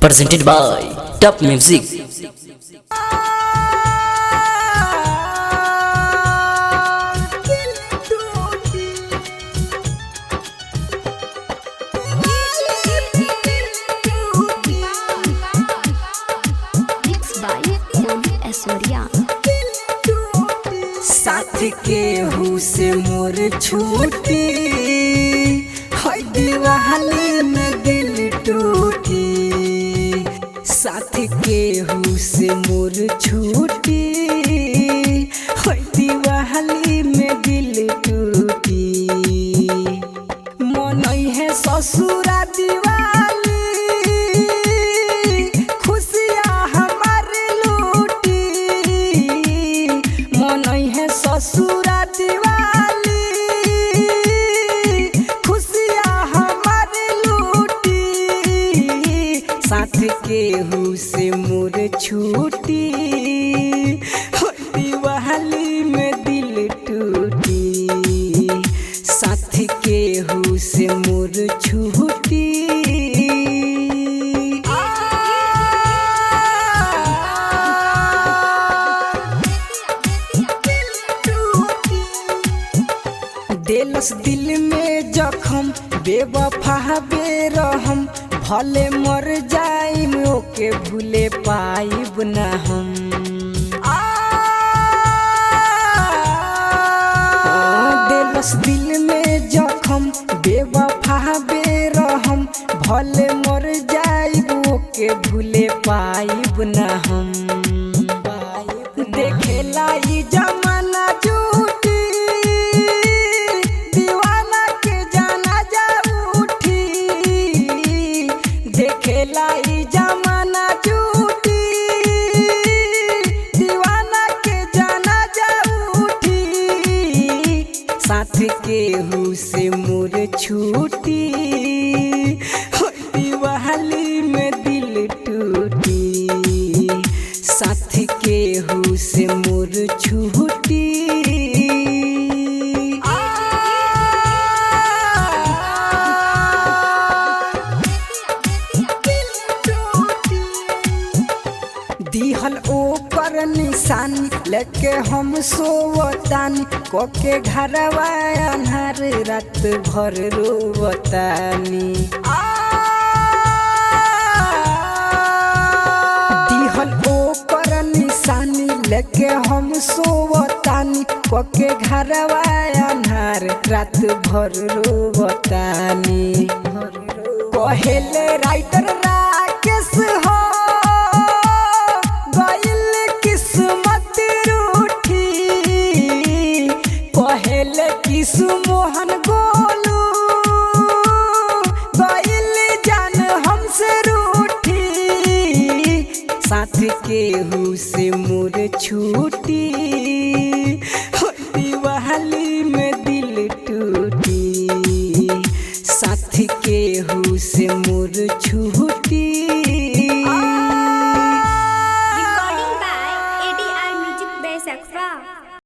presented by Top Music। साथ के हु से मोर छूटी है दीवाली में दिल टूटी। साथ के हु से मोर छूटी है दीवाली में दिल टूटी। मन है ससुरा दिवाली खुशियाँ हमारे लूटी। मन है ससुरा दिवाली खुशियाँ हमारे लूटी। साथ के हु से मोर छूटी हो दिवाली में दिल टूटी। साथ के हु से मोर छूटी। दिलस दिल में जखम बेवफा बेरहम भले मर जाइम ओके भूले पाइब न हम। दिलस दिल में जखम बेवफा बेरहम भले मर जाइब ओके भूले पाइब न हम। देखेला ई जमाना झूठी दीवाना के जाना जा उठी। देखेला ई जमाना झूठी दीवाना के जाना जा उठी। साथ के हु से मोर छूटी हो दिवाली में दिल टूटी। साथ के हु से मोर छूटी। दिहल ओकर निशानी लेके हम सोवतानी कोके घरवा अन्हार रात भर रोवतानी। दिहल ओकर निशानी लेके हम सोवतानी कोके घरवा अन्हार रात भर रोवतानी। कहेले राइटर राकेश हो गइल किस्मत रूठी। कहेले किस मोहन गोलू गइल जान हमसे रूठी। साथ के हु से मोर छूटी हो दिवाली में दिल टूटी। साथ के हु से मोर छूटी।